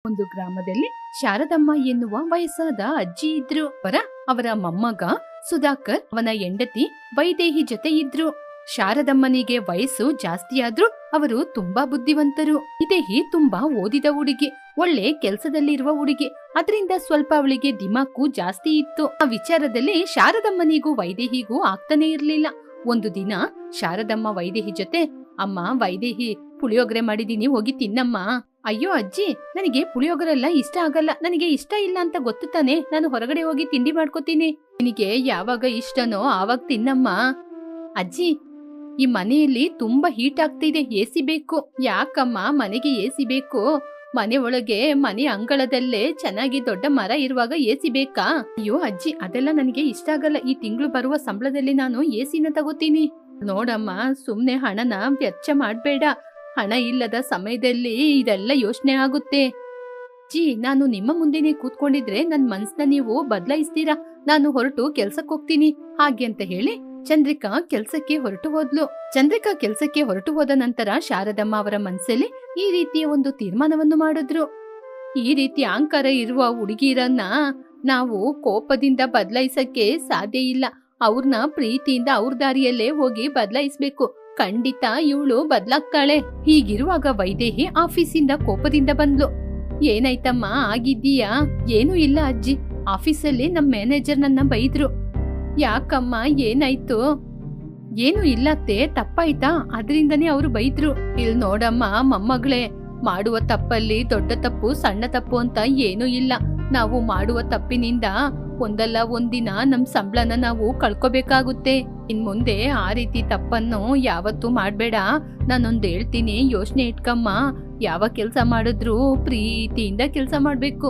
ಒಂದು ಗ್ರಾಮದಲ್ಲಿ ಶಾರದಮ್ಮ ಎನ್ನುವ ವಯಸ್ಸಾದ ಅಜ್ಜಿ ಇದ್ರು. ಅವರ ಮೊಮ್ಮಗ ಸುಧಾಕರ್ ಅವನ ಹೆಂಡತಿ ವೈದೇಹಿ ಜೊತೆ ಇದ್ರು. ಶಾರದಮ್ಮನಿಗೆ ವಯಸ್ಸು ಜಾಸ್ತಿಯಾದ್ರೂ ಅವರು ತುಂಬಾ ಬುದ್ಧಿವಂತರು. ವೈದೇಹಿ ತುಂಬಾ ಓದಿದ ಹುಡುಗಿ, ಒಳ್ಳೆ ಕೆಲ್ಸದಲ್ಲಿರುವ ಹುಡುಗಿ. ಅದರಿಂದ ಸ್ವಲ್ಪ ಅವಳಿಗೆ ದಿಮಾಕು ಜಾಸ್ತಿ ಇತ್ತು. ಆ ವಿಚಾರದಲ್ಲಿ ಶಾರದಮ್ಮನಿಗೂ ವೈದೇಹಿಗೂ ಆಗ್ತಾನೆ ಇರ್ಲಿಲ್ಲ. ಒಂದು ದಿನ ಶಾರದಮ್ಮ ವೈದೇಹಿ ಜೊತೆ, ಅಮ್ಮ ವೈದೇಹಿ, ಪುಳಿಯೋಗರೆ ಮಾಡಿದೀನಿ, ಹೋಗಿ ತಿನ್ನಮ್ಮ. ಅಯ್ಯೋ ಅಜ್ಜಿ, ನನಗೆ ಪುಳಿಯೋಗರೆಲ್ಲ ಇಷ್ಟ ಆಗಲ್ಲ, ನನಗೆ ಇಷ್ಟ ಇಲ್ಲ ಅಂತ ಗೊತ್ತು ತಾನೆ, ನಾನು ಹೊರಗಡೆ ಹೋಗಿ ತಿಂಡಿ ಮಾಡ್ಕೋತೀನಿ. ನಿನಗೆ ಯಾವಾಗ ಇಷ್ಟನೋ ಆವಾಗ ತಿನ್ನಮ್ಮ. ಅಜ್ಜಿ, ಈ ಮನೆಯಲ್ಲಿ ತುಂಬಾ ಹೀಟ್ ಆಗ್ತಿದೆ, ಎಸಿ ಬೇಕು. ಯಾಕಮ್ಮ ಮನೆಗೆ ಎಸಿ ಬೇಕು? ಮನೆ ಒಳಗೆ ಮನೆ ಅಂಗಳದಲ್ಲೇ ಚೆನ್ನಾಗಿ ದೊಡ್ಡ ಮರ ಇರುವಾಗ ಎಸಿ ಬೇಕಾ? ಅಯ್ಯೋ ಅಜ್ಜಿ, ಅದೆಲ್ಲ ನನಗೆ ಇಷ್ಟ ಆಗಲ್ಲ. ಈ ತಿಂಗಳು ಬರುವ ಸಂಬಳದಲ್ಲಿ ನಾನು ಎಸಿನ ತಗೋತೀನಿ. ನೋಡಮ್ಮ, ಸುಮ್ನೆ ಹಣನ ವೆಚ್ಚ ಮಾಡ್ಬೇಡ. ಹಣ ಇಲ್ಲದ ಸಮಯದಲ್ಲಿ ಇದೆಲ್ಲ ಯೋಚನೆ ಆಗುತ್ತೆ. ಅಜ್ಜಿ, ನಾನು ನಿಮ್ಮ ಮುಂದೆನೆ ಕೂತ್ಕೊಂಡಿದ್ರೆ ನನ್ ಮನ್ಸನ್ನ ನೀವು ಬದಲಾಯಿಸ್ತೀರಾ. ನಾನು ಹೊರಟು ಕೆಲ್ಸಕ್ಕೆ ಹೋಗ್ತೀನಿ ಹಾಗೆ ಅಂತ ಹೇಳಿ ಚಂದ್ರಿಕಾ ಕೆಲ್ಸಕ್ಕೆ ಹೊರಟು ಹೋದ್ಲು. ಚಂದ್ರಿಕಾ ಕೆಲ್ಸಕ್ಕೆ ಹೊರಟು ಹೋದ ನಂತರ ಶಾರದಮ್ಮ ಅವರ ಮನಸ್ಸಲ್ಲಿ ಈ ರೀತಿಯ ಒಂದು ತೀರ್ಮಾನವನ್ನು ಮಾಡಿದ್ರು. ಈ ರೀತಿ ಅಹಂಕಾರ ಇರುವ ಹುಡುಗಿರನ್ನ ನಾವು ಕೋಪದಿಂದ ಬದಲಾಯಿಸಕ್ಕೆ ಸಾಧ್ಯ ಇಲ್ಲ. ಅವ್ರನ್ನ ಪ್ರೀತಿಯಿಂದ ಅವ್ರ ದಾರಿಯಲ್ಲೇ ಹೋಗಿ ಬದಲಾಯಿಸ್ಬೇಕು. ಖಂಡಿತ ಇವಳು ಬದಲಾಗ್ತಾಳೆ. ಹೀಗಿರುವಾಗ ವೈದೇಹಿ ಆಫೀಸಿಂದ ಕೋಪದಿಂದ ಬಂದ್ಲು. ಏನಾಯ್ತಮ್ಮ, ಆಗಿದ್ದೀಯಾ? ಏನೂ ಇಲ್ಲ ಅಜ್ಜಿ, ಆಫೀಸಲ್ಲಿ ನಮ್ ಮ್ಯಾನೇಜರ್ ನನ್ನ ಬೈದ್ರು. ಯಾಕಮ್ಮ, ಏನಾಯ್ತು? ಏನು ಇಲ್ಲತ್ತೆ, ತಪ್ಪಾಯ್ತಾ? ಅದರಿಂದನೇ ಅವರು ಬೈದ್ರು. ಇಲ್ ನೋಡಮ್ಮ ಮೊಮ್ಮಗಳೇ, ಮಾಡುವ ತಪ್ಪಲ್ಲಿ ದೊಡ್ಡ ತಪ್ಪು ಸಣ್ಣ ತಪ್ಪು ಅಂತ ಏನೂ ಇಲ್ಲ. ನಾವು ಮಾಡುವ ತಪ್ಪಿನಿಂದ ಒಂದಲ್ಲ ಒಂದಿನ ನಮ್ ಸಂಬಳನ ನಾವು ಕಳ್ಕೋಬೇಕಾಗುತ್ತೆ. ಇನ್ ಮುಂದೆ ಆ ರೀತಿ ತಪ್ಪನ್ನು ಯಾವತ್ತೂ ಮಾಡ್ಬೇಡ. ನಾನೊಂದ್ ಹೇಳ್ತೀನಿ, ಯೋಚನೆ ಇಟ್ಕಮ್ಮ. ಯಾವ ಕೆಲ್ಸ ಮಾಡಿದ್ರು ಪ್ರೀತಿಯಿಂದ ಕೆಲ್ಸ ಮಾಡ್ಬೇಕು.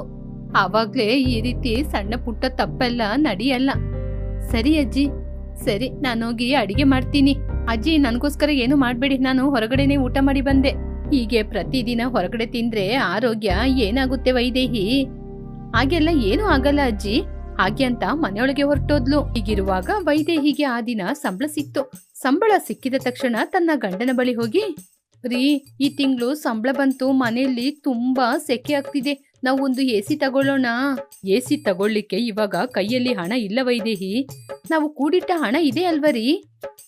ಆವಾಗ್ಲೇ ಈ ರೀತಿ ಸಣ್ಣ ಪುಟ್ಟ ತಪ್ಪೆಲ್ಲ ನಡೆಯಲ್ಲ. ಸರಿ ಅಜ್ಜಿ, ಸರಿ, ನಾನೋಗಿ ಅಡಿಗೆ ಮಾಡ್ತೀನಿ. ಅಜ್ಜಿ, ನನ್ಗೋಸ್ಕರ ಏನು ಮಾಡ್ಬೇಡಿ, ನಾನು ಹೊರಗಡೆನೆ ಊಟ ಮಾಡಿ ಬಂದೆ. ಹೀಗೆ ಪ್ರತಿದಿನ ಹೊರಗಡೆ ತಿಂದ್ರೆ ಆರೋಗ್ಯ ಏನಾಗುತ್ತೆ ವೈದೇಹಿ? ಹಾಗೆಲ್ಲ ಏನೂ ಆಗಲ್ಲ ಅಜ್ಜಿ. ಹಾಗೆ ಅಂತ ಮನೆಯೊಳಗೆ ಹೊರಟೋದ್ಲು. ಹೀಗಿರುವಾಗ ವೈದೇಹಿಗೆ ಆ ದಿನ ಸಂಬಳ ಸಿಕ್ತು. ಸಂಬಳ ಸಿಕ್ಕಿದ ತಕ್ಷಣ ತನ್ನ ಗಂಡನ ಬಳಿ ಹೋಗಿ, ರೀ, ಈ ತಿಂಗಳು ಸಂಬಳ ಬಂತು, ಮನೆಯಲ್ಲಿ ತುಂಬಾ ಸೆಕೆ ಆಗ್ತಿದೆ, ನಾವು ಒಂದು ಎಸಿ ತಗೊಳ್ಳೋಣ. ಎಸಿ ತಗೊಳ್ಳಿಕ್ಕೆ ಇವಾಗ ಕೈಯಲ್ಲಿ ಹಣ ಇಲ್ಲ ವೈದೇಹಿ. ನಾವು ಕೂಡಿಟ್ಟ ಹಣ ಇದೆ ಅಲ್ವರಿ?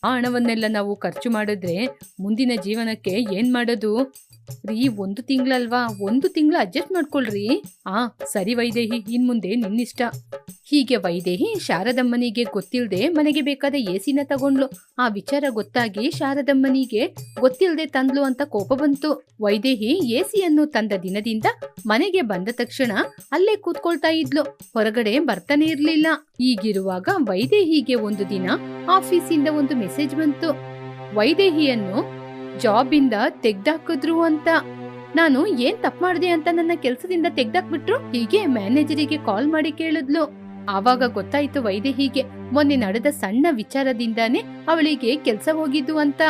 ಆ ಹಣವನ್ನೆಲ್ಲ ನಾವು ಖರ್ಚು ಮಾಡಿದ್ರೆ ಮುಂದಿನ ಜೀವನಕ್ಕೆ ಏನ್ ಮಾಡೋದು ರೀ? 1 ತಿಂಗಳಲ್ವಾ, 1 ತಿಂಗಳು ಅಡ್ಜಸ್ಟ್ ಮಾಡ್ಕೊಳ್ರಿ. ಸರಿ ವೈದೇಹಿ, ಇನ್ ಮುಂದೆ ನಿನ್ನಿಷ್ಟ. ಹೀಗೆ ವೈದೇಹಿ ಶಾರದಮ್ಮನಿಗೆ ಗೊತ್ತಿಲ್ದೆ ಮನೆಗೆ ಬೇಕಾದ ಎಸಿನ ತಗೊಂಡ್ಲು. ಆ ವಿಚಾರ ಗೊತ್ತಾಗಿ ಶಾರದಮ್ಮನಿಗೆ ಗೊತ್ತಿಲ್ದೆ ತಂದ್ಲು ಅಂತ ಕೋಪ ಬಂತು. ವೈದೇಹಿ ಎಸಿಯನ್ನು ತಂದ ದಿನದಿಂದ ಮನೆಗೆ ಬಂದ ತಕ್ಷಣ ಅಲ್ಲೇ ಕೂತ್ಕೊಳ್ತಾ ಇದ್ಲು, ಹೊರಗಡೆ ಬರ್ತಾನೆ ಇರ್ಲಿಲ್ಲ. ಹೀಗಿರುವಾಗ ವೈದೇಹಿಗೆ ಒಂದು ದಿನ ಆಫೀಸಿಂದ ಒಂದು ಮೆಸೇಜ್ ಬಂತು. ವೈದೇಹಿಯನ್ನು ಜಾಬ್ ಇಂದ ತೆಗ್ದಾಕಿದ್ರು ಅಂತ. ನಾನು ಏನ್ ತಪ್ಪು ಮಾಡಿದೆ ಅಂತ ನನ್ನ ಕೆಲ್ಸದಿಂದ ತೆಗ್ದಾಕ್ಬಿಟ್ರು? ಹೀಗೆ ಮ್ಯಾನೇಜರಿಗೆ ಕಾಲ್ ಮಾಡಿ ಕೇಳಿದ್ಲು. ಆವಾಗ ಗೊತ್ತಾಯ್ತು ವೈದೇಹಿಗೆ ಮೊನ್ನೆ ನಡೆದ ಸಣ್ಣ ವಿಚಾರದಿಂದಾನೇ ಅವಳಿಗೆ ಕೆಲ್ಸ ಹೋಗಿದ್ದು ಅಂತ.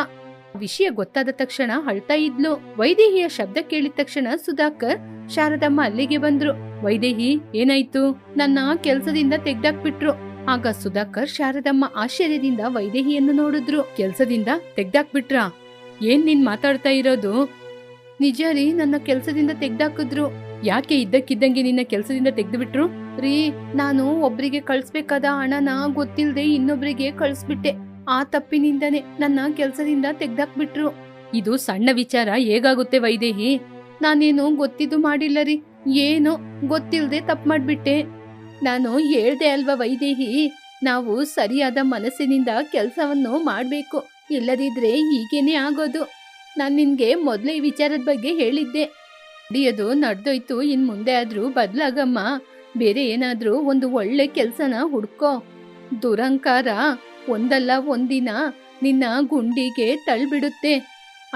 ವಿಷಯ ಗೊತ್ತಾದ ತಕ್ಷಣ ಅಳ್ತಾ ಇದ್ಲು. ವೈದೇಹಿಯ ಶಬ್ದ ಕೇಳಿದ ತಕ್ಷಣ ಸುಧಾಕರ್, ಶಾರದಮ್ಮ ಅಲ್ಲಿಗೆ ಬಂದ್ರು. ವೈದೇಹಿ, ಏನಾಯ್ತು? ನನ್ನ ಕೆಲ್ಸದಿಂದ ತೆಗ್ದಾಕ್ಬಿಟ್ರು. ಆಗ ಸುಧಾಕರ್ ಶಾರದಮ್ಮ ಆಶ್ಚರ್ಯದಿಂದ ವೈದೇಹಿಯನ್ನು ನೋಡಿದ್ರು. ಕೆಲ್ಸದಿಂದ ತೆಗ್ದಾಕ್ಬಿಟ್ರಾ? ಏನ್ ನೀನ್ ಮಾತಾಡ್ತಾ ಇರೋದು? ನಿಜ ರೀ, ನನ್ನ ಕೆಲ್ಸದಿಂದ ತೆಗ್ದಾಕಿದ್ರು. ಯಾಕೆ ಇದ್ದಕ್ಕಿದ್ದಂಗೆ ನಿನ್ನ ಕೆಲ್ಸದಿಂದ ತೆಗ್ದು ಬಿಟ್ರು? ರೀ, ನಾನು ಒಬ್ರಿಗೆ ಕಳ್ಸ್ಬೇಕಾದ ಹಣನ ಗೊತ್ತಿಲ್ದೆ ಇನ್ನೊಬ್ರಿಗೆ ಕಳ್ಸ್ಬಿಟ್ಟೆ. ಆ ತಪ್ಪಿನಿಂದನೇ ನನ್ನ ಕೆಲ್ಸದಿಂದ ತೆಗ್ದಾಕ್ಬಿಟ್ರು. ಇದು ಸಣ್ಣ ವಿಚಾರ ಹೇಗಾಗುತ್ತೆ ವೈದೇಹಿ? ನಾನೇನು ಗೊತ್ತಿದ್ದು ಮಾಡಿಲ್ಲ ರೀ, ಏನೋ ಗೊತ್ತಿಲ್ದೆ ತಪ್ಪು ಮಾಡ್ಬಿಟ್ಟೆ. ನಾನು ಹೇಳ್ದೆ ಅಲ್ವಾ ವೈದೇಹಿ, ನಾವು ಸರಿಯಾದ ಮನಸ್ಸಿನಿಂದ ಕೆಲಸವನ್ನು ಮಾಡ್ಬೇಕು, ಇಲ್ಲದಿದ್ರೆ ಹೀಗೇನೆ ಆಗೋದು. ನಾನು ನಿನ್ಗೆ ಮೊದಲೇ ಈ ವಿಚಾರದ ಬಗ್ಗೆ ಹೇಳಿದ್ದೆ. ನಡೆಯೋದು ನಡೆದೋಯ್ತು, ಇನ್ ಮುಂದೆ ಆದ್ರೂ ಬದಲಾಗಮ್ಮ. ಬೇರೆ ಏನಾದ್ರೂ ಒಂದು ಒಳ್ಳೆ ಕೆಲ್ಸನ ಹುಡ್ಕೋ. ದುರಂಕಾರ ಒಂದಲ್ಲ ಒಂದಿನ ನಿನ್ನ ಗುಂಡಿಗೆ ತಳ್ಬಿಡುತ್ತೆ.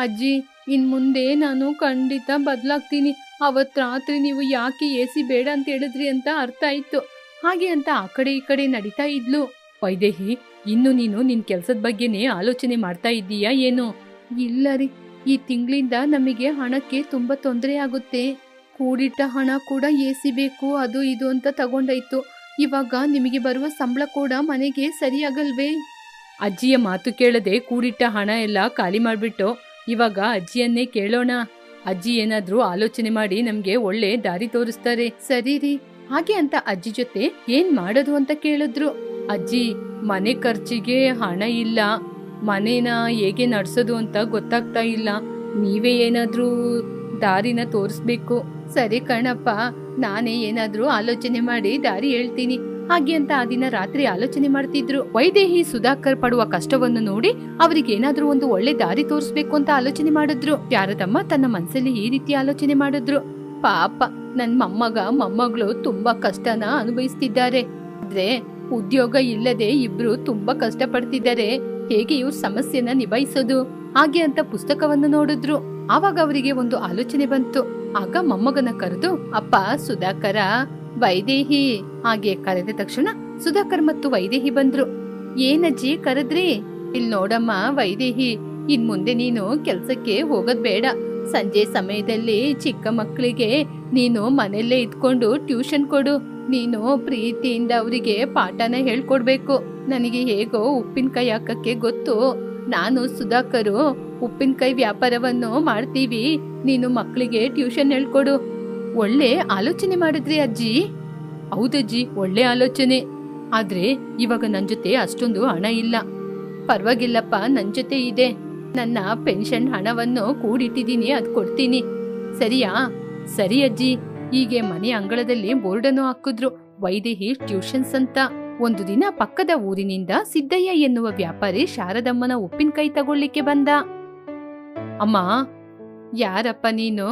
ಅಜ್ಜಿ, ಇನ್ ಮುಂದೆ ನಾನು ಖಂಡಿತ ಬದಲಾಗ್ತೀನಿ. ಅವತ್ ರಾತ್ರಿ ನೀವು ಯಾಕೆ ಎಸಿ ಬೇಡ ಅಂತ ಹೇಳಿದ್ರಿ ಅಂತ ಅರ್ಥ ಆಯ್ತು. ಹಾಗೆ ಅಂತ ಆ ಕಡೆ ಈ ಕಡೆ ನಡೀತಾ ಇದ್ಲು. ವೈದೇಹಿ, ಇನ್ನು ನೀನು ನಿನ್ ಕೆಲ್ಸದ ಬಗ್ಗೆನೇ ಆಲೋಚನೆ ಮಾಡ್ತಾ ಇದ್ದೀಯಾ ಏನು? ಇಲ್ಲ ರೀ, ಈ ತಿಂಗಳಿಂದ ನಮಗೆ ಹಣಕ್ಕೆ ತುಂಬಾ ತೊಂದರೆ ಆಗುತ್ತೆ. ಕೂಡಿಟ್ಟ ಹಣ ಕೂಡ ಎಸಿ ಬೇಕು, ಅದು ಇದು ಅಂತ ತಗೊಂಡಾಯ್ತು. ಇವಾಗ ನಿಮಗೆ ಬರುವ ಸಂಬಳ ಕೂಡ ಮನೆಗೆ ಸರಿಯಾಗಲ್ವೇ? ಅಜ್ಜಿಯ ಮಾತು ಕೇಳದೆ ಕೂಡಿಟ್ಟ ಹಣ ಎಲ್ಲ ಖಾಲಿ ಮಾಡ್ಬಿಟ್ಟು ಇವಾಗ ಅಜ್ಜಿಯನ್ನೇ ಕೇಳೋಣ. ಅಜ್ಜಿ ಏನಾದ್ರೂ ಆಲೋಚನೆ ಮಾಡಿ ನಮ್ಗೆ ಒಳ್ಳೆ ದಾರಿ ತೋರಿಸ್ತಾರೆ. ಸರಿ ರೀ. ಹಾಗೆ ಅಂತ ಅಜ್ಜಿ ಜೊತೆ ಏನ್ ಮಾಡೋದು ಅಂತ ಕೇಳಿದ್ರು. ಅಜ್ಜಿ, ಮನೆ ಖರ್ಚಿಗೆ ಹಣ ಇಲ್ಲ, ಮನೇನ ಹೇಗೆ ನಡ್ಸೋದು ಅಂತ ಗೊತ್ತಾಗ್ತಾ ಇಲ್ಲ, ನೀವೇ ಏನಾದ್ರೂ ದಾರಿನ ತೋರಿಸ್ಬೇಕು. ಸರಿ ಕಣಪ್ಪ, ನಾನೇ ಏನಾದ್ರೂ ಆಲೋಚನೆ ಮಾಡಿ ದಾರಿ ಹೇಳ್ತೀನಿ. ಹಾಗೆ ಅಂತ ಆ ದಿನ ರಾತ್ರಿ ಆಲೋಚನೆ ಮಾಡ್ತಿದ್ರು. ವೈದೇಹಿ ಸುಧಾಕರ್ ಪಡುವ ಕಷ್ಟವನ್ನು ನೋಡಿ ಅವ್ರಿಗೆ ಏನಾದ್ರೂ ಒಂದು ಒಳ್ಳೆ ದಾರಿ ತೋರಿಸ್ಬೇಕು ಅಂತ ಆಲೋಚನೆ ಮಾಡಿದ್ರು. ಶಾರದಮ್ಮ ತನ್ನ ಮನಸ್ಸಲ್ಲಿ ಈ ರೀತಿ ಆಲೋಚನೆ ಮಾಡಿದ್ರು. ಪಾಪ, ನನ್ ಮೊಮ್ಮಗಳು ತುಂಬಾ ಕಷ್ಟನ ಅನುಭವಿಸ್ತಿದ್ದಾರೆ. ಆದ್ರೆ ಉದ್ಯೋಗ ಇಲ್ಲದೆ ಇಬ್ರು ತುಂಬಾ ಕಷ್ಟ ಪಡ್ತಿದ್ದಾರೆ. ಹೇಗೆ ಇವ್ರ ಸಮಸ್ಯೆನ ನಿಭಾಯಿಸೋದು? ಹಾಗೆ ಅಂತ ಪುಸ್ತಕವನ್ನು ನೋಡಿದ್ರು. ಆವಾಗ ಅವರಿಗೆ ಒಂದು ಆಲೋಚನೆ ಬಂತು. ಆಗ ಮೊಮ್ಮಗನ ಕರೆದು, ಅಪ್ಪ ಸುಧಾಕರ, ವೈದೇಹಿ. ಹಾಗೆ ಕರೆದ ತಕ್ಷಣ ಸುಧಾಕರ್ ಮತ್ತು ವೈದೇಹಿ ಬಂದ್ರು. ಏನಜ್ಜಿ ಕರೆದ್ರಿ? ಇಲ್ ನೋಡಮ್ಮ ವೈದೇಹಿ, ಇನ್ ಮುಂದೆ ನೀನು ಕೆಲ್ಸಕ್ಕೆ ಹೋಗೋದ್ ಬೇಡ. ಸಂಜೆ ಸಮಯದಲ್ಲಿ ಚಿಕ್ಕ ಮಕ್ಕಳಿಗೆ ನೀನು ಮನೆಯಲ್ಲೇ ಇದ್ಕೊಂಡು ಟ್ಯೂಷನ್ ಕೊಡು. ನೀನು ಪ್ರೀತಿಯಿಂದ ಅವರಿಗೆ ಪಾಠನ ಹೇಳ್ಕೊಡ್ಬೇಕು. ನನಗೆ ಹೇಗೋ ಉಪ್ಪಿನಕಾಯಿ ಹಾಕಕ್ಕೆ ಗೊತ್ತು. ನಾನು ಸುಧಾಕರು ಉಪ್ಪಿನಕಾಯಿ ವ್ಯಾಪಾರವನ್ನು ಮಾಡ್ತೀವಿ. ನೀನು ಮಕ್ಕಳಿಗೆ ಟ್ಯೂಷನ್ ಹೇಳ್ಕೊಡು. ಒಳ್ಳೆ ಆಲೋಚನೆ ಮಾಡಿದ್ರಿ ಅಜ್ಜಿ. ಹೌದಜ್ಜಿ, ಒಳ್ಳೆ ಆಲೋಚನೆ. ಆದ್ರೆ ಇವಾಗ ನನ್ ಜೊತೆ ಅಷ್ಟೊಂದು ಹಣ ಇಲ್ಲ. ಪರವಾಗಿಲ್ಲಪ್ಪ, ನನ್ ಜೊತೆ ಇದೆ. ನನ್ನ ಪೆನ್ಷನ್ ಹಣವನ್ನು ಕೂಡಿಟ್ಟಿದ್ದೀನಿ, ಅದ್ ಕೊಡ್ತೀನಿ. ಸರಿಯಾ? ಸರಿ ಅಜ್ಜಿ. ಹೀಗೆ ಮನೆ ಅಂಗಳದಲ್ಲಿ ಬೋರ್ಡನ್ನು ಹಾಕಿದ್ರು, ವೈದೇಹಿ ಟ್ಯೂಷನ್ಸ್ ಅಂತ. ಒಂದು ದಿನ ಪಕ್ಕದ ಊರಿನಿಂದ ಸಿದ್ದಯ್ಯ ಎನ್ನುವ ವ್ಯಾಪಾರಿ ಶಾರದಮ್ಮನ ಉಪ್ಪಿನಕಾಯಿ ತಗೊಳ್ಳಿಕ್ಕೆ ಬಂದ. ಅಮ್ಮ, ಯಾರಪ್ಪ ನೀನು?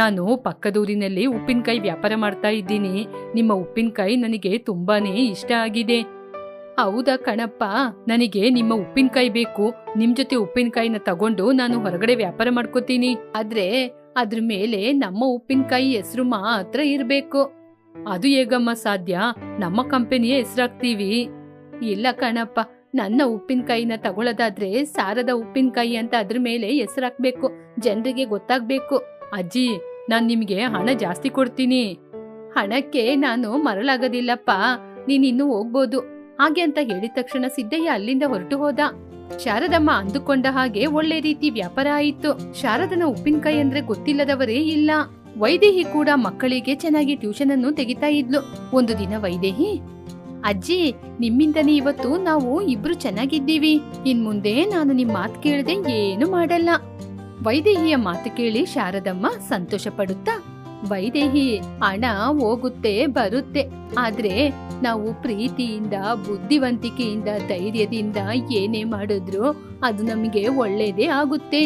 ನಾನು ಪಕ್ಕದೂರಿನಲ್ಲಿ ಉಪ್ಪಿನಕಾಯಿ ವ್ಯಾಪಾರ ಮಾಡ್ತಾ ಇದ್ದೀನಿ. ನಿಮ್ಮ ಉಪ್ಪಿನಕಾಯಿ ನನಗೆ ತುಂಬಾನೇ ಇಷ್ಟ ಆಗಿದೆ. ಹೌದಾ ಕಣಪ್ಪ, ನನಗೆ ನಿಮ್ಮ ಉಪ್ಪಿನಕಾಯಿ ಬೇಕು. ನಿಮ್ ಜೊತೆ ಉಪ್ಪಿನಕಾಯಿನ ತಗೊಂಡು ನಾನು ಹೊರಗಡೆ ವ್ಯಾಪಾರ ಮಾಡ್ಕೋತೀನಿ. ಆದ್ರೆ ಅದ್ರ ಮೇಲೆ ನಮ್ಮ ಉಪ್ಪಿನಕಾಯಿ ಹೆಸರು ಮಾತ್ರ ಇರ್ಬೇಕು. ಅದು ಹೇಗಮ್ಮ ಸಾಧ್ಯ? ನಮ್ಮ ಕಂಪನಿಯ ಹೆಸರಾಗ್ತೀವಿ. ಇಲ್ಲ ಕಣಪ್ಪ, ನನ್ನ ಉಪ್ಪಿನಕಾಯಿನ ತಗೊಳ್ಳೋದಾದ್ರೆ ಸಾರದ ಉಪ್ಪಿನಕಾಯಿ ಅಂತ ಅದ್ರ ಮೇಲೆ ಹೆಸರಾಕ್ಬೇಕು, ಜನರಿಗೆ ಗೊತ್ತಾಗ್ಬೇಕು. ಅಜ್ಜಿ, ನಾನ್ ನಿಮ್ಗೆ ಹಣ ಜಾಸ್ತಿ ಕೊಡ್ತೀನಿ. ಹಣಕ್ಕೆ ನಾನು ಮರಳಾಗೋದಿಲ್ಲಪ್ಪ, ನೀನ್ ಇನ್ನು ಹೋಗ್ಬೋದು. ಹಾಗೆ ಅಂತ ಹೇಳಿದ ತಕ್ಷಣ ಸಿದ್ದಯ್ಯ ಅಲ್ಲಿಂದ ಹೊರಟು ಹೋದ. ಶಾರದಮ್ಮ ಅಂದುಕೊಂಡ ಹಾಗೆ ಒಳ್ಳೆ ರೀತಿ ವ್ಯಾಪಾರ ಆಯಿತು. ಶಾರದನ ಉಪ್ಪಿನಕಾಯಿ ಅಂದ್ರೆ ಗೊತ್ತಿಲ್ಲದವರೇ ಇಲ್ಲ. ವೈದೇಹಿ ಕೂಡ ಮಕ್ಕಳಿಗೆ ಚೆನ್ನಾಗಿ ಟ್ಯೂಷನ್ ಅನ್ನು ತೆಗಿತಾ ಇದ್ಲು. ಒಂದು ದಿನ ವೈದೇಹಿ, ಅಜ್ಜಿ, ನಿಮ್ಮಿಂದನೇ ಇವತ್ತು ನಾವು ಇಬ್ರು ಚೆನ್ನಾಗಿದ್ದೀವಿ. ಇನ್ ಮುಂದೆ ನಾನು ನಿಮ್ ಮಾತು ಕೇಳದೆ ಏನು ಮಾಡಲ್ಲ. ವೈದೇಹಿಯ ಮಾತು ಕೇಳಿ ಶಾರದಮ್ಮ ಸಂತೋಷ ಪಡುತ್ತಾ, ವೈದೇಹಿ, ಹಣ ಹೋಗುತ್ತೆ ಬರುತ್ತೆ, ಆದ್ರೆ ನಾವು ಪ್ರೀತಿಯಿಂದ, ಬುದ್ಧಿವಂತಿಕೆಯಿಂದ, ಧೈರ್ಯದಿಂದ ಏನೇ ಮಾಡಿದ್ರು ಅದು ನಮಗೆ ಒಳ್ಳೇದೇ ಆಗುತ್ತೆ.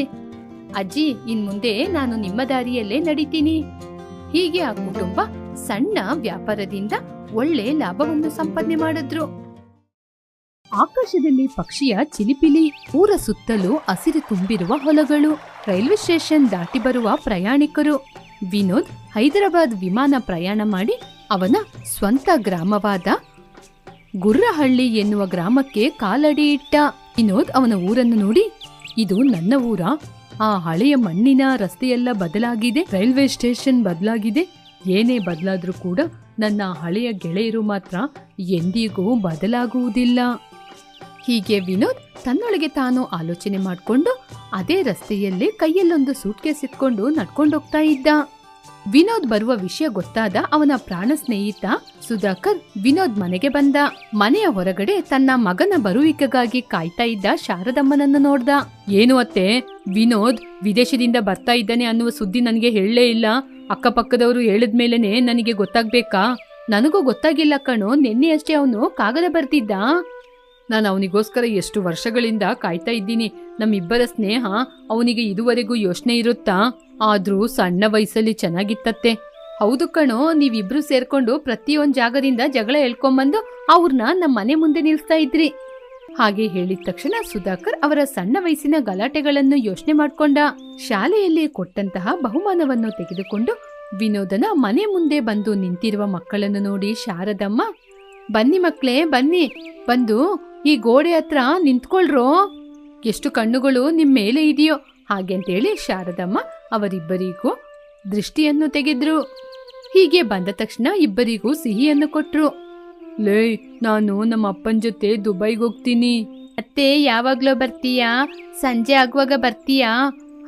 ಅಜ್ಜಿ, ಇನ್ ಮುಂದೆ ನಾನು ನಿಮ್ಮ ದಾರಿಯಲ್ಲೇ ನಡೀತೀನಿ. ಹೀಗೆ ಆ ಕುಟುಂಬ ಸಣ್ಣ ವ್ಯಾಪಾರದಿಂದ ಒಳ್ಳೆ ಲಾಭವನ್ನು ಸಂಪಾದನೆ ಮಾಡಿದ್ರು. ಆಕಾಶದಲ್ಲಿ ಪಕ್ಷಿಯ ಚಿಲಿಪಿಲಿ, ಊರ ಸುತ್ತಲೂ ಹಸಿರು ತುಂಬಿರುವ ಹೊಲಗಳು, ರೈಲ್ವೆ ಸ್ಟೇಷನ್ ದಾಟಿ ಬರುವ ಪ್ರಯಾಣಿಕರು. ವಿನೋದ್ ಹೈದರಾಬಾದ್ ವಿಮಾನ ಪ್ರಯಾಣ ಮಾಡಿ ಅವನ ಸ್ವಂತ ಗ್ರಾಮವಾದ ಗುರ್ರಹಳ್ಳಿ ಎನ್ನುವ ಗ್ರಾಮಕ್ಕೆ ಕಾಲಡಿ ಇಟ್ಟ. ವಿನೋದ್ ಅವನ ಊರನ್ನು ನೋಡಿ, ಇದು ನನ್ನ ಊರ? ಆ ಹಳೆಯ ಮಣ್ಣಿನ ರಸ್ತೆಯೆಲ್ಲ ಬದಲಾಗಿದೆ, ರೈಲ್ವೆ ಸ್ಟೇಷನ್ ಬದಲಾಗಿದೆ. ಏನೇ ಬದಲಾದ್ರೂ ಕೂಡ ನನ್ನ ಹಳೆಯ ಗೆಳೆಯರು ಮಾತ್ರ ಎಂದಿಗೂ ಬದಲಾಗುವುದಿಲ್ಲ. ಹೀಗೆ ವಿನೋದ್ ತನ್ನೊಳಗೆ ತಾನು ಆಲೋಚನೆ ಮಾಡಿಕೊಂಡು ಅದೇ ರಸ್ತೆಯಲ್ಲಿ ಕೈಯಲ್ಲೊಂದು ಸೂಟ್ಕೇಸ್ ಇಟ್ಕೊಂಡು ನಡ್ಕೊಂಡೋಗ್ತಾ ಇದ್ದ. ವಿನೋದ್ ಬರುವ ವಿಷಯ ಗೊತ್ತಾದ ಅವನ ಪ್ರಾಣ ಸ್ನೇಹಿತ ಸುಧಾಕರ್ ವಿನೋದ್ ಮನೆಗೆ ಬಂದ. ಮನೆಯ ಹೊರಗಡೆ ತನ್ನ ಮಗನ ಬರುವಿಕೆಗಾಗಿ ಕಾಯ್ತಾ ಇದ್ದ ಶಾರದಮ್ಮನನ್ನು ನೋಡ್ದ. ಏನು ಅತ್ತೆ, ವಿನೋದ್ ವಿದೇಶದಿಂದ ಬರ್ತಾ ಇದ್ದಾನೆ ಅನ್ನುವ ಸುದ್ದಿ ನನಗೆ ಹೇಳಲೇ ಇಲ್ಲ. ಅಕ್ಕಪಕ್ಕದವರು ಹೇಳಿದ್ಮೇಲೆನೆ ನನಗೆ ಗೊತ್ತಾಗ್ಬೇಕಾ? ನನಗೂ ಗೊತ್ತಾಗಿಲ್ಲ ಕಣೋ, ನಿನ್ನೆ ಅಷ್ಟೇ ಅವನು ಕಾಗದ ಬರ್ತಿದ್ದ. ನಾನು ಅವನಿಗೋಸ್ಕರ ಎಷ್ಟು ವರ್ಷಗಳಿಂದ ಕಾಯ್ತಾ ಇದ್ದೀನಿ. ನಮ್ಮಿಬ್ಬರ ಸ್ನೇಹ ಅವನಿಗೆ ಇದುವರೆಗೂ ಯೋಚನೆ ಇರುತ್ತಾ? ಆದ್ರೂ ಸಣ್ಣ ವಯಸ್ಸಲ್ಲಿ ಚೆನ್ನಾಗಿತ್ತತ್ತೆ. ಹೌದು ಕಣೋ, ನೀವಿಬ್ರು ಸೇರ್ಕೊಂಡು ಪ್ರತಿಯೊಂದ್ ಜಾಗದಿಂದ ಜಗಳ ಹೇಳ್ಕೊಂಬಂದು ಅವ್ರನ್ನ ನಮ್ಮ ಮನೆ ಮುಂದೆ ನಿಲ್ಸ್ತಾ ಇದ್ರಿ. ಹಾಗೆ ಹೇಳಿದ ತಕ್ಷಣ ಸುಧಾಕರ್ ಅವರ ಸಣ್ಣ ವಯಸ್ಸಿನ ಗಲಾಟೆಗಳನ್ನು ಯೋಚನೆ ಮಾಡ್ಕೊಂಡ. ಶಾಲೆಯಲ್ಲಿ ಕೊಟ್ಟಂತಹ ಬಹುಮಾನವನ್ನು ತೆಗೆದುಕೊಂಡು ವಿನೋದನ ಮನೆ ಮುಂದೆ ಬಂದು ನಿಂತಿರುವ ಮಕ್ಕಳನ್ನು ನೋಡಿ ಶಾರದಮ್ಮ, ಬನ್ನಿ ಮಕ್ಳೇ ಬನ್ನಿ, ಬಂದು ಈ ಗೋಡೆ ಹತ್ರ ನಿಂತ್ಕೊಳ್ರೋ, ಎಷ್ಟು ಕಣ್ಣುಗಳು ನಿಮ್ ಮೇಲೆ ಇದೆಯೋ ಹಾಗೆಂತೇಳಿ ಶಾರದಮ್ಮ ಅವರಿಬ್ಬರಿಗೂ ದೃಷ್ಟಿಯನ್ನು ತೆಗೆದ್ರು. ಹೀಗೆ ಬಂದ ತಕ್ಷಣ ಇಬ್ಬರಿಗೂ ಸಿಹಿಯನ್ನು ಕೊಟ್ರು. ಲೇ, ನಾನು ನಮ್ಮ ಅಪ್ಪನ ಜೊತೆ ದುಬೈಗೆ ಹೋಗ್ತೀನಿ. ಅತ್ತೆ, ಯಾವಾಗ್ಲೋ ಬರ್ತೀಯಾ? ಸಂಜೆ ಆಗುವಾಗ ಬರ್ತೀಯಾ?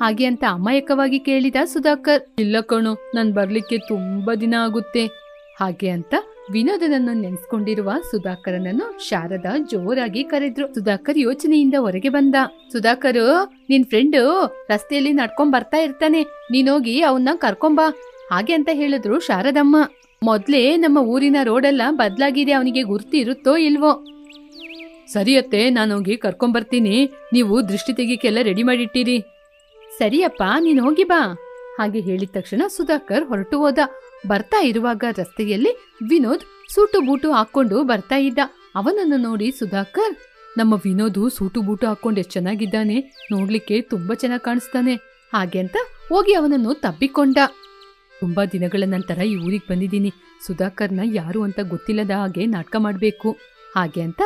ಹಾಗೆ ಅಂತ ಅಮಾಯಕವಾಗಿ ಕೇಳಿದ ಸುಧಾಕರ್. ಇಲ್ಲ ಕಣೋ, ನಾನ್ ಬರ್ಲಿಕ್ಕೆ ತುಂಬಾ ದಿನ ಆಗುತ್ತೆ. ಹಾಗೆ ಅಂತ ವಿನೋದನನ್ನು ನೆನ್ಸ್ಕೊಂಡಿರುವ ಸುಧಾಕರನನ್ನು ಶಾರದಾ ಜೋರಾಗಿ ಕರೆದ್ರು. ಸುಧಾಕರ್ ಯೋಚನೆಯಿಂದ ಹೊರಗೆ ಬಂದ. ಸುಧಾಕರ್, ನಿನ್ ಫ್ರೆಂಡ್ ರಸ್ತೆಯಲ್ಲಿ ನಡ್ಕೊಂಡ್ ಬರ್ತಾ ಇರ್ತಾನೆ, ನೀನೋಗಿ ಅವನ್ನ ಕರ್ಕೊಂಬಾ ಹಾಗೆ ಅಂತ ಹೇಳಿದ್ರು ಶಾರದಮ್ಮ. ಮೊದ್ಲೇ ನಮ್ಮ ಊರಿನ ರೋಡೆಲ್ಲ ಬದ್ಲಾಗಿದೆ, ಅವನಿಗೆ ಗುರ್ತಿ ಇರುತ್ತೋ ಇಲ್ವೋ? ಸರಿಯತ್ತೆ, ನಾನೋಗಿ ಕರ್ಕೊಂಬರ್ತೀನಿ. ನೀವು ದೃಷ್ಟಿ ತೆಗಿಕೆಲ್ಲ ರೆಡಿ ಮಾಡಿಟ್ಟಿರಿ. ಸರಿಯಪ್ಪ, ನೀನ್ ಹೋಗಿ ಬಾ ಹಾಗೆ ಹೇಳಿದ ತಕ್ಷಣ ಸುಧಾಕರ್ ಹೊರಟು ಹೋದ. ಬರ್ತಾ ಇರುವಾಗ ರಸ್ತೆಯಲ್ಲಿ ವಿನೋದ್ ಸೂಟು ಬೂಟು ಹಾಕೊಂಡು ಬರ್ತಾ ಇದ್ದ. ಅವನನ್ನು ನೋಡಿ ಸುಧಾಕರ್, ನಮ್ಮ ವಿನೋದು ಸೂಟು ಬೂಟು ಹಾಕೊಂಡು ಎಷ್ಟು ಚೆನ್ನಾಗಿದ್ದಾನೆ, ನೋಡ್ಲಿಕ್ಕೆ ತುಂಬಾ ಚೆನ್ನಾಗಿ ಕಾಣಿಸ್ತಾನೆ ಹಾಗೆ ಅಂತ ಹೋಗಿ ಅವನನ್ನು ತಬ್ಬಿಕೊಂಡ. ತುಂಬಾ ದಿನಗಳ ನಂತರ ಈ ಊರಿಗೆ ಬಂದಿದ್ದೀನಿ, ಸುಧಾಕರ್ನ ಯಾರು ಅಂತ ಗೊತ್ತಿಲ್ಲದ ಹಾಗೆ ನಾಟಕ ಮಾಡ್ಬೇಕು ಹಾಗೆ ಅಂತ.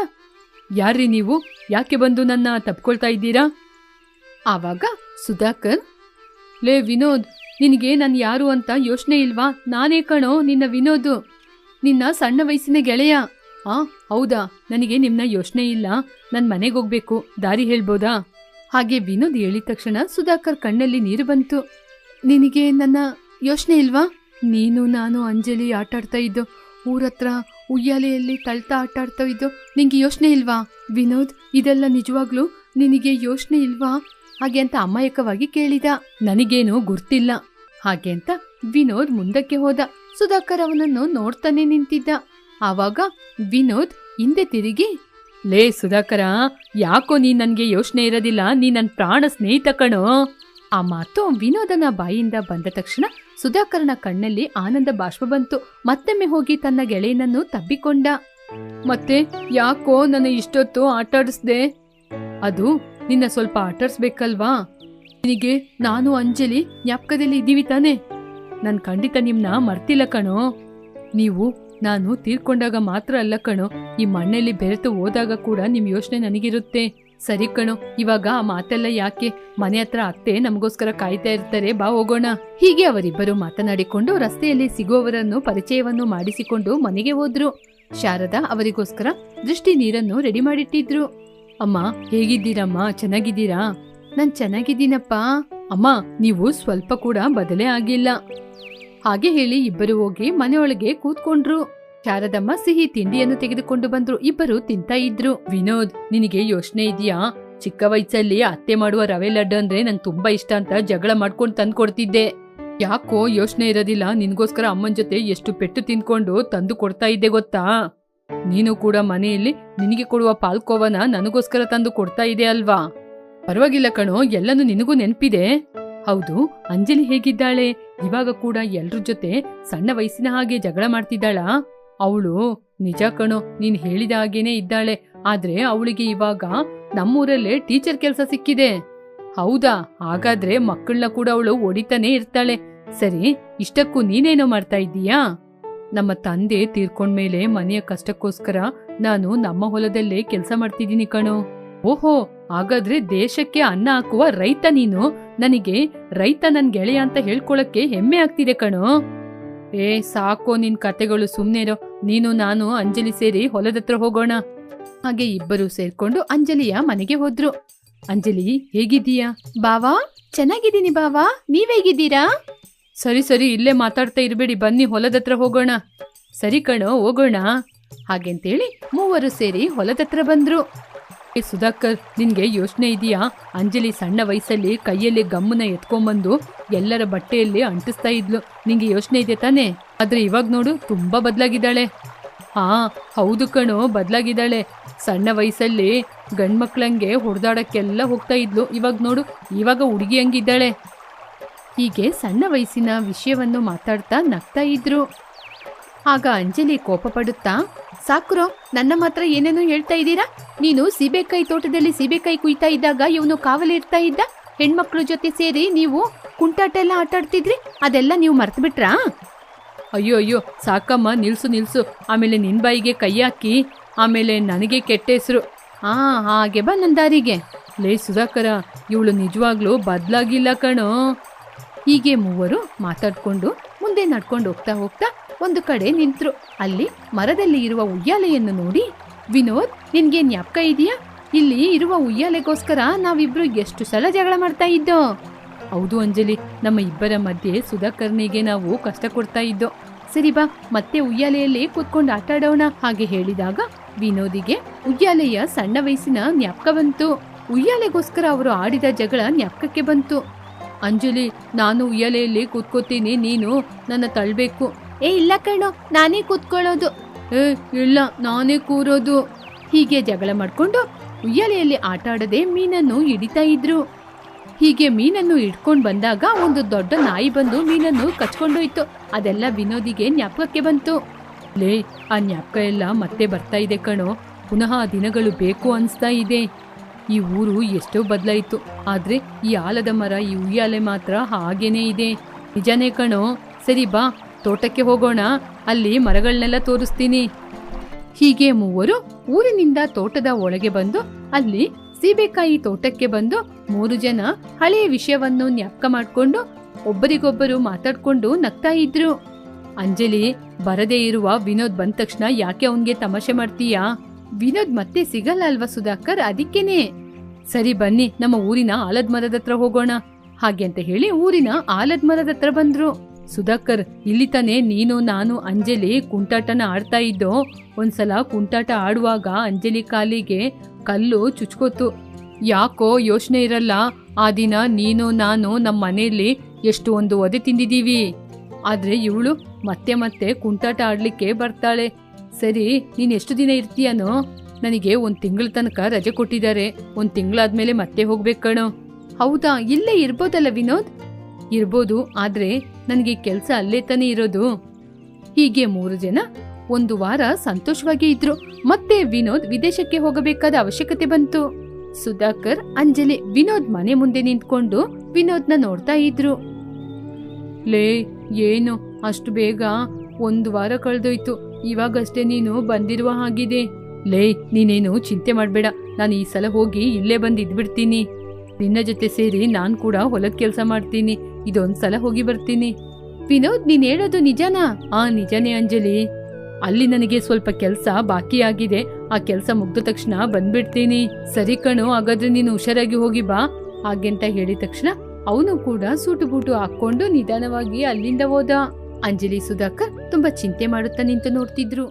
ಯಾರ್ರೀ ನೀವು, ಯಾಕೆ ಬಂದು ನನ್ನ ತಪ್ಕೊಳ್ತಾ ಇದ್ದೀರಾ? ಆವಾಗ ಸುಧಾಕರ್, ಲೇ ವಿನೋದ್, ನಿನಗೆ ನಾನು ಯಾರು ಅಂತ ಯೋಚನೆ ಇಲ್ವಾ? ನಾನೇ ಕಣೋ, ನಿನ್ನ ವಿನೋದು, ನಿನ್ನ ಸಣ್ಣ ವಯಸ್ಸಿನ ಗೆಳೆಯ. ಹೌದಾ, ನನಗೆ ನಿಮ್ನ ಯೋಚನೆ ಇಲ್ಲ, ನನ್ ಮನೆಗೆ ಹೋಗ್ಬೇಕು, ದಾರಿ ಹೇಳ್ಬೋದಾ? ಹಾಗೆ ವಿನೋದ್ ಹೇಳಿದ ತಕ್ಷಣ ಸುಧಾಕರ್ ಕಣ್ಣಲ್ಲಿ ನೀರು ಬಂತು. ನಿನಗೆ ನನ್ನ ಯೋಚನೆ ಇಲ್ವಾ? ನೀನು ನಾನು ಅಂಜಲಿ ಆಟಾಡ್ತಾ ಇದ್ದೋ, ಊರತ್ರ ಉಯ್ಯಾಲೆಯಲ್ಲಿ ತಳ್ತಾ ಆಟಾಡ್ತಾ ಇದ್ದೋ, ನಿಂಗೆ ಯೋಚನೆ ಇಲ್ವಾ? ವಿನೋದ್, ಇದೆಲ್ಲ ನಿಜವಾಗ್ಲೂ ನಿನಗೆ ಯೋಚನೆ ಇಲ್ವಾ ಹಾಗೆ ಅಂತ ಅಮಾಯಕವಾಗಿ ಕೇಳಿದ. ನನಗೇನು ಗುರ್ತಿಲ್ಲ ಹಾಗೆ ಅಂತ ವಿನೋದ್ ಮುಂದಕ್ಕೆ ಹೋದ. ಸುಧಾಕರ್ ಅವನನ್ನು ನೋಡ್ತಾನೆ ನಿಂತಿದ್ದ. ಆವಾಗ ವಿನೋದ್ ಹಿಂದೆ ತಿರುಗಿ, ಲೇ ಸುಧಾಕರ, ಯಾಕೋ ನೀನ್ ನನ್ಗೆ ಯೋಚನೆ ಇರೋದಿಲ್ಲ, ನೀ ನನ್ ಪ್ರಾಣ ಸ್ನೇಹಿತ ಕಣೋ. ಆ ಮಾತು ವಿನೋದನ ಬಾಯಿಂದ ಬಂದ ತಕ್ಷಣ ಸುಧಾಕರನ ಕಣ್ಣಲ್ಲಿ ಆನಂದ ಬಾಷ್ಪ ಬಂತು. ಮತ್ತೊಮ್ಮೆ ಹೋಗಿ ತನ್ನ ಗೆಳೆಯನನ್ನು ತಬ್ಬಿಕೊಂಡ. ಮತ್ತೆ ಯಾಕೋ ನನ್ನ ಇಷ್ಟೊತ್ತು ಆಟಾಡಿಸ್ದೆ? ಅದು ನಿನ್ನ ಸ್ವಲ್ಪ ಆಟಾಡ್ಸ್ಬೇಕಲ್ವಾ? ನಿನಗೆ ನಾನು ಅಂಜಲಿ ಜ್ಞಾಪಕದಲ್ಲಿ ಇದ್ದೀವಿ ತಾನೆ? ನನ್ ಖಂಡಿತ ನಿಮ್ನ ಮರ್ತಿಲ್ಲ ಕಣೋ. ನೀವು ನಾನು ತೀರ್ಕೊಂಡಾಗ ಮಾತ್ರ ಅಲ್ಲ ಕಣೋ, ಈ ಮಣ್ಣಲ್ಲಿ ಬೆರೆತು ಹೋದಾಗ ಕೂಡ ನಿಮ್ ಯೋಚನೆ ನನಗಿರುತ್ತೆ. ಸರಿ ಕಣೋ, ಇವಾಗ ಆ ಮಾತೆಲ್ಲ ಯಾಕೆ? ಮನೆ ಹತ್ರ ಅತ್ತೆ ನಮಗೋಸ್ಕರ ಕಾಯ್ತಾ ಇರ್ತಾರೆ, ಬಾ ಹೋಗೋಣ. ಹೀಗೆ ಅವರಿಬ್ಬರು ಮಾತನಾಡಿಕೊಂಡು ರಸ್ತೆಯಲ್ಲಿ ಸಿಗುವವರನ್ನು ಪರಿಚಯವನ್ನು ಮಾಡಿಸಿಕೊಂಡು ಮನೆಗೆ ಹೋದ್ರು. ಶಾರದಾ ಅವರಿಗೋಸ್ಕರ ದೃಷ್ಟಿ ನೀರನ್ನು ರೆಡಿ ಮಾಡಿಟ್ಟಿದ್ರು. ಅಮ್ಮ, ಹೇಗಿದ್ದೀರಮ್ಮ? ಚೆನ್ನಾಗಿದ್ದೀರಾ? ನಾನ್ ಚೆನ್ನಾಗಿದ್ದೀನಪ್ಪ. ಅಮ್ಮ, ನೀವು ಸ್ವಲ್ಪ ಕೂಡ ಬದಲೇ ಆಗಿಲ್ಲ ಹಾಗೆ ಹೇಳಿ ಇಬ್ಬರು ಹೋಗಿ ಮನೆಯೊಳಗೆ ಕೂತ್ಕೊಂಡ್ರು. ಶಾರದಮ್ಮ ಸಿಹಿ ತಿಂಡಿಯನ್ನು ತೆಗೆದುಕೊಂಡು ಬಂದ್ರು. ಇಬ್ಬರು ತಿಂತಾ ಇದ್ರು. ವಿನೋದ್, ನಿನಗೆ ಯೋಚನೆ ಇದೆಯಾ? ಚಿಕ್ಕ ವಯಸ್ಸಲ್ಲಿ ಅತ್ತೆ ಮಾಡುವ ರವೆ ಲಡ್ಡು ಅಂದ್ರೆ ನಂಗೆ ತುಂಬಾ ಇಷ್ಟ ಅಂತ ಜಗಳ ಮಾಡ್ಕೊಂಡು ತಂದು ಕೊಡ್ತಿದ್ದೆ. ಯಾಕೋ ಯೋಚನೆ ಇರೋದಿಲ್ಲ, ನಿನ್ಗೋಸ್ಕರ ಅಮ್ಮನ ಜೊತೆ ಎಷ್ಟು ಪೆಟ್ಟು ತಿನ್ಕೊಂಡು ತಂದು ಕೊಡ್ತಾ ಇದ್ದೆ ಗೊತ್ತಾ? ನೀನು ಕೂಡ ಮನೆಯಲ್ಲಿ ನಿನಗೆ ಕೊಡುವ ಪಾಲ್ಕೋವನ ನನಗೋಸ್ಕರ ತಂದು ಕೊಡ್ತಾ ಇದೆ ಅಲ್ವಾ? ಪರವಾಗಿಲ್ಲ ಕಣೋ, ಎಲ್ಲನೂ ನಿನಗೂ ನೆನ್ಪಿದೆ. ಹೌದು, ಅಂಜಲಿ ಹೇಗಿದ್ದಾಳೆ? ಇವಾಗ ಕೂಡ ಎಲ್ರ ಜೊತೆ ಸಣ್ಣ ವಯಸ್ಸಿನ ಹಾಗೆ ಜಗಳ ಮಾಡ್ತಿದ್ದಾಳಾ? ಅವಳು ನಿಜ ಕಣೋ, ನೀನ್ ಹೇಳಿದ ಹಾಗೇನೆ ಇದ್ದಾಳೆ. ಆದ್ರೆ ಅವಳಿಗೆ ಇವಾಗ ನಮ್ಮೂರಲ್ಲೇ ಟೀಚರ್ ಕೆಲಸ ಸಿಕ್ಕಿದೆ. ಹೌದಾ? ಹಾಗಾದ್ರೆ ಮಕ್ಕಳನ್ನ ಕೂಡ ಅವಳು ಹೊಡಿತಾನೆ ಇರ್ತಾಳೆ. ಸರಿ, ಇಷ್ಟಕ್ಕೂ ನೀನೇನೋ ಮಾಡ್ತಾ ಇದ್ದೀಯಾ? ನಮ್ಮ ತಂದೆ ತೀರ್ಕೊಂಡ್ಮೇಲೆ ಮನೆಯ ಕಷ್ಟಕ್ಕೋಸ್ಕರ ನಾನು ನಮ್ಮ ಹೊಲದಲ್ಲೇ ಕೆಲಸ ಮಾಡ್ತಿದ್ದೀನಿ ಕಣೋ. ಓಹೋ, ಹಾಗಾದ್ರೆ ದೇಶಕ್ಕೆ ಅನ್ನ ಹಾಕುವ ರೈತ ನೀನು. ನನಗೆ ರೈತ ನನ್ ಗೆಳೆಯ ಅಂತ ಹೇಳ್ಕೊಳಕ್ಕೆ ಹೆಮ್ಮೆ ಆಗ್ತಿದೆ ಕಣೋ. ಸಾಕೋ ನಿನ್ ಕತೆಗಳು, ಸುಮ್ನೆರೋ. ನೀನು ನಾನು ಅಂಜಲಿ ಸೇರಿ ಹೊಲದತ್ರ ಹೋಗೋಣ. ಹಾಗೆ ಇಬ್ಬರು ಸೇರ್ಕೊಂಡು ಅಂಜಲಿಯ ಮನೆಗೆ ಹೋದ್ರು. ಅಂಜಲಿ, ಹೇಗಿದ್ದೀಯಾ? ಬಾವಾ, ಚೆನ್ನಾಗಿದ್ದೀನಿ ಬಾವಾ, ನೀವೇಗಿದ್ದೀರಾ? ಸರಿ ಸರಿ, ಇಲ್ಲೇ ಮಾತಾಡ್ತಾ ಇರ್ಬೇಡಿ, ಬನ್ನಿ ಹೊಲದತ್ರ ಹೋಗೋಣ. ಸರಿ ಕಣೋ, ಹೋಗೋಣ ಹಾಗೆಂತೇಳಿ ಮೂವರು ಸೇರಿ ಹೊಲದತ್ರ ಬಂದ್ರು. ಸುಧಾಕರ್, ನಿನ್ಗೆ ಯೋಚನೆ ಇದೆಯಾ? ಅಂಜಲಿ ಸಣ್ಣ ವಯಸ್ಸಲ್ಲಿ ಕೈಯಲ್ಲಿ ಗಮ್ಮನ ಎತ್ಕೊಂಡ್ಬಂದು ಎಲ್ಲರ ಬಟ್ಟೆಯಲ್ಲಿ ಅಂಟಿಸ್ತಾ ಇದ್ಲು. ನಿಂಗೆ ಯೋಚನೆ ಇದೆ ತಾನೆ? ಆದ್ರೆ ಇವಾಗ ನೋಡು, ತುಂಬಾ ಬದಲಾಗಿದ್ದಾಳೆ. ಹೌದು ಕಣೋ, ಬದಲಾಗಿದ್ದಾಳೆ. ಸಣ್ಣ ವಯಸ್ಸಲ್ಲಿ ಗಂಡ್ಮಕ್ಳಂಗೆ ಹೊಡೆದಾಡಕ್ಕೆಲ್ಲ ಹೋಗ್ತಾ ಇದ್ಲು. ಇವಾಗ ನೋಡು, ಇವಾಗ ಹುಡುಗಿ ಹಂಗಿದ್ದಾಳೆ. ಹೀಗೆ ಸಣ್ಣ ವಯಸ್ಸಿನ ವಿಷಯವನ್ನು ಮಾತಾಡ್ತಾ ನಗ್ತಾ ಇದ್ರು. ಆಗ ಅಂಜಲಿ ಕೋಪ ಪಡುತ್ತಾ, ಸಾಕ್ರೋ, ನನ್ನ ಮಾತ್ರ ಏನೇನೋ ಹೇಳ್ತಾ ಇದ್ದೀರಾ? ನೀನು ಸೀಬೆಕಾಯಿ ತೋಟದಲ್ಲಿ ಸೀಬೆಕಾಯಿ ಕುಯ್ತಾ ಇದ್ದಾಗ ಇವನು ಕಾವಲಿ ಇರ್ತಾ ಇದ್ದ. ಹೆಣ್ಮಕ್ಳ ಜೊತೆ ಸೇರಿ ನೀವು ಕುಂಟಾಟ ಎಲ್ಲ ಆಟಾಡ್ತಿದ್ರಿ, ಅದೆಲ್ಲ ನೀವು ಮರ್ತು ಬಿಟ್ರಾ? ಅಯ್ಯೋ ಅಯ್ಯೋ, ಸಾಕಮ್ಮ, ನಿಲ್ಸು. ಆಮೇಲೆ ನಿನ್ ಬಾಯಿಗೆ ಕೈ ಹಾಕಿ ಆಮೇಲೆ ನನಗೆ ಕೆಟ್ಟ ಹೆಸರು. ಹಾಗೆ ಬಾ ನನ್ನ ದಾರಿಗೆ. ಲೇ ಸುಧಾಕರ, ಇವಳು ನಿಜವಾಗ್ಲೂ ಬದ್ಲಾಗಿಲ್ಲ ಕಣೋ. ಹೀಗೆ ಮೂವರು ಮಾತಾಡ್ಕೊಂಡು ಮುಂದೆ ನಡ್ಕೊಂಡು ಹೋಗ್ತಾ ಹೋಗ್ತಾ ಒಂದು ಕಡೆ ನಿಂತ್ರು. ಅಲ್ಲಿ ಮರದಲ್ಲಿ ಇರುವ ಉಯ್ಯಾಲೆಯನ್ನು ನೋಡಿ, ವಿನೋದ್, ನಿನ್ಗೆ ಜ್ಞಾಪಕ ಇದೆಯಾ? ಇಲ್ಲಿ ಇರುವ ಉಯ್ಯಾಲೆಗೋಸ್ಕರ ನಾವಿಬ್ರು ಎಷ್ಟು ಸಲ ಜಗಳ ಮಾಡ್ತಾ ಇದ್ದೋ. ಹೌದು ಅಂಜಲಿ, ನಮ್ಮ ಇಬ್ಬರ ಮಧ್ಯೆ ಸುಧಾಕರ್ನಿಗೆ ನಾವು ಕಷ್ಟ ಕೊಡ್ತಾ ಇದ್ದೋ. ಸರಿ ಬಾ, ಮತ್ತೆ ಉಯ್ಯಾಲೆಯಲ್ಲಿ ಕೂತ್ಕೊಂಡು ಆಟ ಆಡೋಣ. ಹಾಗೆ ಹೇಳಿದಾಗ ವಿನೋದಿಗೆ ಉಯ್ಯಾಲೆಯ ಸಣ್ಣ ವಯಸ್ಸಿನ ಜ್ಞಾಪಕ ಬಂತು. ಉಯ್ಯಾಲೆಗೋಸ್ಕರ ಅವರು ಆಡಿದ ಜಗಳ ಜ್ಞಾಪಕಕ್ಕೆ ಬಂತು. ಅಂಜಲಿ, ನಾನು ಉಯ್ಯಾಲೆಯಲ್ಲಿ ಕೂತ್ಕೋತೀನಿ, ನೀನು ನನ್ನ ತಳ್ಬೇಕು. ಇಲ್ಲ ಕಣೋ, ನಾನೇ ಕೂತ್ಕೊಳ್ಳೋದು. ಇಲ್ಲ, ನಾನೇ ಕೂರೋದು. ಹೀಗೆ ಜಗಳ ಮಾಡ್ಕೊಂಡು ಉಯ್ಯಾಲೆಯಲ್ಲಿ ಆಟ ಆಡದೆ ಮೀನನ್ನು ಹಿಡಿತಾ ಇದ್ರು. ಹೀಗೆ ಮೀನನ್ನು ಹಿಡ್ಕೊಂಡು ಬಂದಾಗ ಒಂದು ದೊಡ್ಡ ನಾಯಿ ಬಂದು ಮೀನನ್ನು ಕಚ್ಕೊಂಡೋಯ್ತು. ಅದೆಲ್ಲ ವಿನೋದಿಗೆ ಜ್ಞಾಪಕಕ್ಕೆ ಬಂತು. ಲೇ, ಆ ಜ್ಞಾಪಕ ಎಲ್ಲ ಮತ್ತೆ ಬರ್ತಾ ಇದೆ ಕಣೋ. ಪುನಃ ಆ ದಿನಗಳು ಬೇಕು ಅನ್ಸ್ತಾ ಇದೆ. ಈ ಊರು ಎಷ್ಟೋ ಬದಲಾಯಿತು, ಆದ್ರೆ ಈ ಆಲದ ಮರ, ಈ ಉಯ್ಯಾಲೆ ಮಾತ್ರ ಹಾಗೇನೇ ಇದೆ. ನಿಜಾನೇ ಕಣೋ. ಸರಿ ಬಾ, ತೋಟಕ್ಕೆ ಹೋಗೋಣ, ಅಲ್ಲಿ ಮರಗಳನ್ನೆಲ್ಲ ತೋರಿಸ್ತೀನಿ. ಹೀಗೆ ಮೂವರು ಊರಿನಿಂದ ತೋಟದ ಒಳಗೆ ಬಂದು ಅಲ್ಲಿ ಸೀಬೆಕಾಯಿ ತೋಟಕ್ಕೆ ಬಂದು 3 ಜನ ಹಳೆಯ ವಿಷಯವನ್ನು ಜ್ಞಾಪಕ ಮಾಡ್ಕೊಂಡು ಒಬ್ಬರಿಗೊಬ್ಬರು ಮಾತಾಡ್ಕೊಂಡು ನಗ್ತಾ ಇದ್ರು. ಅಂಜಲಿ, ಬರದೇ ಇರುವ ವಿನೋದ್ ಬಂದ ತಕ್ಷಣ ಯಾಕೆ ಅವನ್ಗೆ ತಮಾಷೆ ಮಾಡ್ತೀಯಾ? ವಿನೋದ್ ಮತ್ತೆ ಸಿಗಲ್ಲ ಅಲ್ವಾ ಸುಧಾಕರ್, ಅದಕ್ಕೇನೆ. ಸರಿ ಬನ್ನಿ, ನಮ್ಮ ಊರಿನ ಆಲದ ಮರದ ಹತ್ರ ಹೋಗೋಣ. ಹಾಗೆ ಅಂತ ಹೇಳಿ ಊರಿನ ಆಲದ ಮರದ ಹತ್ರ ಬಂದ್ರು. ಸುಧಾಕರ್, ಇಲ್ಲಿ ತಾನೆ ನೀನು, ನಾನು, ಅಂಜಲಿ ಕುಂಟಾಟನ ಆಡ್ತಾ ಇದ್ದೋ. ಒಂದ್ಸಲ ಕುಂಟಾಟ ಆಡುವಾಗ ಅಂಜಲಿ ಕಾಲಿಗೆ ಕಲ್ಲು ಚುಚ್ಕೋತು. ಯಾಕೋ ಯೋಚನೆ ಇರಲ್ಲ, ಆ ದಿನ ನೀನು ನಾನು ನಮ್ಮ ಮನೆಯಲ್ಲಿ ಎಷ್ಟು ಒಂದು ಒದೆ ತಿಂದಿದೀವಿ. ಆದ್ರೆ ಇವಳು ಮತ್ತೆ ಮತ್ತೆ ಕುಂಟಾಟ ಆಡ್ಲಿಕ್ಕೆ ಬರ್ತಾಳೆ. ಸರಿ, ನೀನ್ ಎಷ್ಟು ದಿನ ಇರ್ತೀಯನೋ? ನನಗೆ 1 ತಿಂಗಳ ತನಕ ರಜೆ ಕೊಟ್ಟಿದ್ದಾರೆ. 1 ತಿಂಗಳಾದ್ಮೇಲೆ ಮತ್ತೆ ಹೋಗ್ಬೇಕು ಕಣೋ. ಹೌದಾ, ಇಲ್ಲೇ ಇರ್ಬೋದಲ್ಲ ವಿನೋದ್? ಇರ್ಬೋದು, ಆದ್ರೆ ನನಗೆ ಕೆಲ್ಸ ಅಲ್ಲೇ ತಾನೇ ಇರೋದು. ಹೀಗೆ 3 ಜನ 1 ವಾರ ಸಂತೋಷವಾಗಿ ಇದ್ರು. ಮತ್ತೆ ವಿನೋದ್ ವಿದೇಶಕ್ಕೆ ಹೋಗಬೇಕಾದ ಅವಶ್ಯಕತೆ ಬಂತು. ಸುಧಾಕರ್, ಅಂಜಲಿ ವಿನೋದ್ ಮನೆ ಮುಂದೆ ನಿಂತ್ಕೊಂಡು ವಿನೋದ್ನ ನೋಡ್ತಾ ಇದ್ರು. ಲೇ, ಏನು ಅಷ್ಟು ಬೇಗ? 1 ವಾರ ಕಳೆದೋಯ್ತು, ಇವಾಗಷ್ಟೇ ನೀನು ಬಂದಿರುವ ಹಾಗಿದೆ. ಲೇ, ನೀನೇನು ಚಿಂತೆ ಮಾಡ್ಬೇಡ, ನಾನು ಈ ಸಲ ಹೋಗಿ ಇಲ್ಲೇ ಬಂದು ಇದ್ಬಿಡ್ತೀನಿ. ನಿನ್ನ ಜೊತೆ ಸೇರಿ ನಾನ್ ಕೂಡ ಹೊಲದ ಕೆಲಸ ಮಾಡ್ತೀನಿ. ಇದೊಂದ್ಸಲ ಹೋಗಿ ಬರ್ತೀನಿ. ವಿನೋದ್, ನೀನ್ ಹೇಳೋದು ನಿಜನಾ? ನಿಜನೇ ಅಂಜಲಿ. ಅಲ್ಲಿ ನನಗೆ ಸ್ವಲ್ಪ ಕೆಲಸ ಬಾಕಿ ಆಗಿದೆ. ಆ ಕೆಲಸ ಮುಗ್ದ ತಕ್ಷಣ ಬಂದ್ಬಿಡ್ತೀನಿ. ಸರಿ ಕಣೋ, ಹಾಗಾದ್ರೆ ನೀನು ಹುಷಾರಾಗಿ ಹೋಗಿ ಬಾ. ಹಾಗೆಂತ ಹೇಳಿದ ತಕ್ಷಣ ಅವನು ಕೂಡ ಸೂಟು ಬೂಟು ಹಾಕೊಂಡು ನಿಧಾನವಾಗಿ ಅಲ್ಲಿಂದ ಹೋದ. ಅಂಜಲಿ ಸುಧಾಕರ್ ತುಂಬಾ ಚಿಂತೆ ಮಾಡುತ್ತಾ ನಿಂತು ನೋಡ್ತಿದ್ರು.